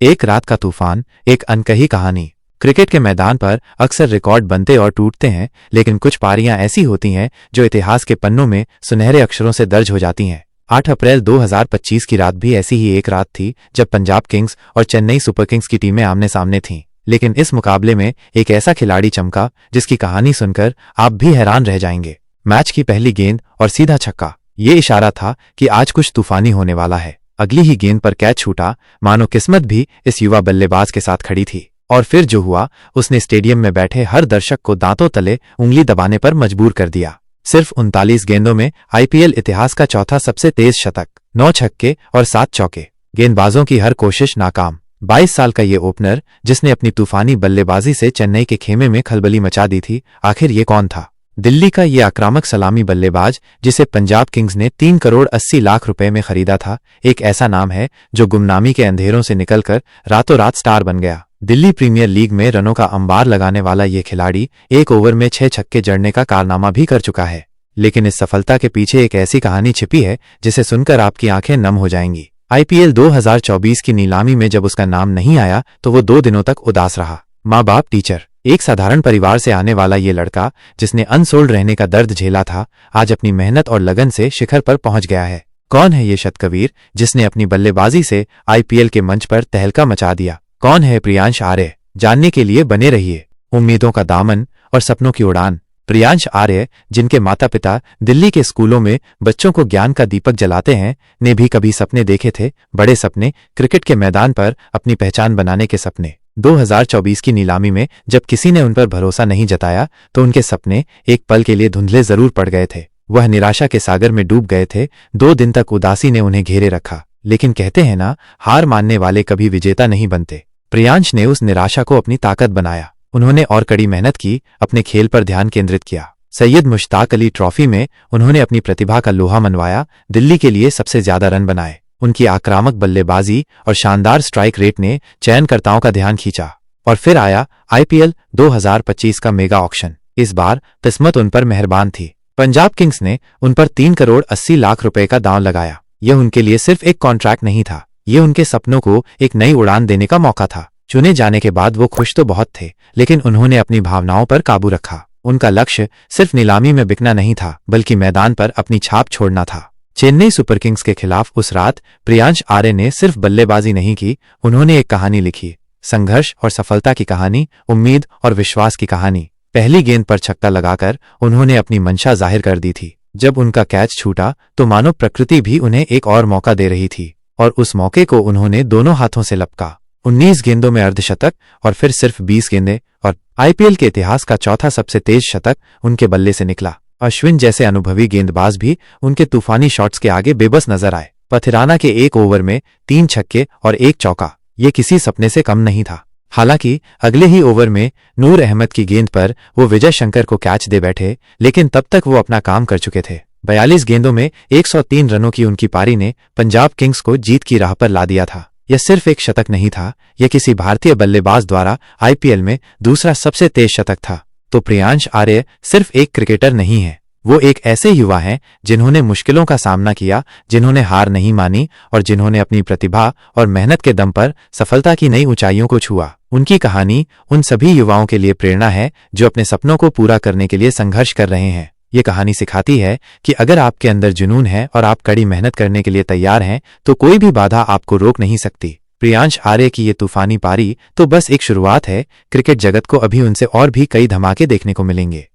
एक रात का तूफान, एक अनकही कहानी। क्रिकेट के मैदान पर अक्सर रिकॉर्ड बनते और टूटते हैं, लेकिन कुछ पारियां ऐसी होती हैं जो इतिहास के पन्नों में सुनहरे अक्षरों से दर्ज हो जाती हैं। 8 अप्रैल 2025 की रात भी ऐसी ही एक रात थी जब पंजाब किंग्स और चेन्नई सुपर किंग्स की टीमें आमने सामने थीं। लेकिन इस मुकाबले में एक ऐसा खिलाड़ी चमका जिसकी कहानी सुनकर आप भी हैरान रह जाएंगे। मैच की पहली गेंद और सीधा छक्का, ये इशारा था कि आज कुछ तूफानी होने वाला है। अगली ही गेंद पर कैच छूटा, मानो किस्मत भी इस युवा बल्लेबाज के साथ खड़ी थी। और फिर जो हुआ, उसने स्टेडियम में बैठे हर दर्शक को दांतों तले उंगली दबाने पर मजबूर कर दिया। सिर्फ 39 गेंदों में आईपीएल इतिहास का चौथा सबसे तेज शतक, 9 छक्के और 7 चौके। गेंदबाजों की हर कोशिश नाकाम। 22 साल का ये ओपनर, जिसने अपनी तूफानी बल्लेबाजी से चेन्नई के खेमे में खलबली मचा दी थी, आखिर ये कौन था? दिल्ली का ये आक्रामक सलामी बल्लेबाज, जिसे पंजाब किंग्स ने 3 करोड़ 80 लाख रुपए में खरीदा था, एक ऐसा नाम है जो गुमनामी के अंधेरों से निकलकर रातों रात स्टार बन गया। दिल्ली प्रीमियर लीग में रनों का अंबार लगाने वाला ये खिलाड़ी एक ओवर में 6 छक्के जड़ने का कारनामा भी कर चुका है। लेकिन इस सफलता के पीछे एक ऐसी कहानी छिपी है जिसे सुनकर आपकी आंखें नम हो जाएंगी। आईपीएल 2024 की नीलामी में जब उसका नाम नहीं आया तो वो 2 दिनों तक उदास रहा। माँ बाप, टीचर, एक साधारण परिवार से आने वाला ये लड़का, जिसने अनसोल्ड रहने का दर्द झेला था, आज अपनी मेहनत और लगन से शिखर पर पहुंच गया है। कौन है ये शतकवीर जिसने अपनी बल्लेबाजी से आईपीएल के मंच पर तहलका मचा दिया? कौन है प्रियांश आर्य? जानने के लिए बने रहिए। उम्मीदों का दामन और सपनों की उड़ान। प्रियांश आर्य, जिनके माता पिता दिल्ली के स्कूलों में बच्चों को ज्ञान का दीपक जलाते हैं, ने भी कभी सपने देखे थे, बड़े सपने, क्रिकेट के मैदान पर अपनी पहचान बनाने के सपने। 2024 की नीलामी में जब किसी ने उन पर भरोसा नहीं जताया तो उनके सपने एक पल के लिए धुंधले जरूर पड़ गए थे। वह निराशा के सागर में डूब गए थे। 2 दिन तक उदासी ने उन्हें घेरे रखा। लेकिन कहते हैं ना, हार मानने वाले कभी विजेता नहीं बनते। प्रियांश ने उस निराशा को अपनी ताकत बनाया। उन्होंने और कड़ी मेहनत की, अपने खेल पर ध्यान केंद्रित किया। सैयद मुश्ताक अली ट्रॉफी में उन्होंने अपनी प्रतिभा का लोहा मनवाया, दिल्ली के लिए सबसे ज्यादा रन बनाए। उनकी आक्रामक बल्लेबाजी और शानदार स्ट्राइक रेट ने चयनकर्ताओं का ध्यान खींचा। और फिर आया आईपीएल 2025 का मेगा ऑक्शन। इस बार किस्मत उन पर मेहरबान थी। पंजाब किंग्स ने उन पर 3 करोड़ 80 लाख रुपए का दांव लगाया। यह उनके लिए सिर्फ एक कॉन्ट्रैक्ट नहीं था, ये उनके सपनों को एक नई उड़ान देने का मौका था। चुने जाने के बाद वो खुश तो बहुत थे, लेकिन उन्होंने अपनी भावनाओं पर काबू रखा। उनका लक्ष्य सिर्फ नीलामी में बिकना नहीं था, बल्कि मैदान पर अपनी छाप छोड़ना था। चेन्नई सुपर किंग्स के खिलाफ उस रात प्रियांश आर्य ने सिर्फ बल्लेबाजी नहीं की, उन्होंने एक कहानी लिखी। संघर्ष और सफलता की कहानी, उम्मीद और विश्वास की कहानी। पहली गेंद पर छक्का लगाकर उन्होंने अपनी मंशा जाहिर कर दी थी। जब उनका कैच छूटा तो मानो प्रकृति भी उन्हें एक और मौका दे रही थी, और उस मौके को उन्होंने दोनों हाथों से लपका। 19 गेंदों में अर्धशतक और फिर सिर्फ 20 गेंदें, और आईपीएल के इतिहास का चौथा सबसे तेज शतक उनके बल्ले से निकला। अश्विन जैसे अनुभवी गेंदबाज भी उनके तूफानी शॉट्स के आगे बेबस नजर आए। पथिराना के एक ओवर में 3 छक्के और 1 चौका, ये किसी सपने से कम नहीं था। हालांकि अगले ही ओवर में नूर अहमद की गेंद पर वो विजय शंकर को कैच दे बैठे, लेकिन तब तक वो अपना काम कर चुके थे। 42 गेंदों में 103 रनों की उनकी पारी ने पंजाब किंग्स को जीत की राह पर ला दिया था। यह सिर्फ एक शतक नहीं था, यह किसी भारतीय बल्लेबाज द्वारा आईपीएल में दूसरा सबसे तेज शतक था। तो प्रियांश आर्य सिर्फ एक क्रिकेटर नहीं है, वो एक ऐसे युवा हैं जिन्होंने मुश्किलों का सामना किया, जिन्होंने हार नहीं मानी और जिन्होंने अपनी प्रतिभा और मेहनत के दम पर सफलता की नई ऊंचाइयों को छुआ। उनकी कहानी उन सभी युवाओं के लिए प्रेरणा है जो अपने सपनों को पूरा करने के लिए संघर्ष कर रहे हैं। ये कहानी सिखाती है कि अगर आपके अंदर जुनून है और आप कड़ी मेहनत करने के लिए तैयार हैं, तो कोई भी बाधा आपको रोक नहीं सकती। प्रियांश आर्य की ये तूफानी पारी तो बस एक शुरुआत है। क्रिकेट जगत को अभी उनसे और भी कई धमाके देखने को मिलेंगे।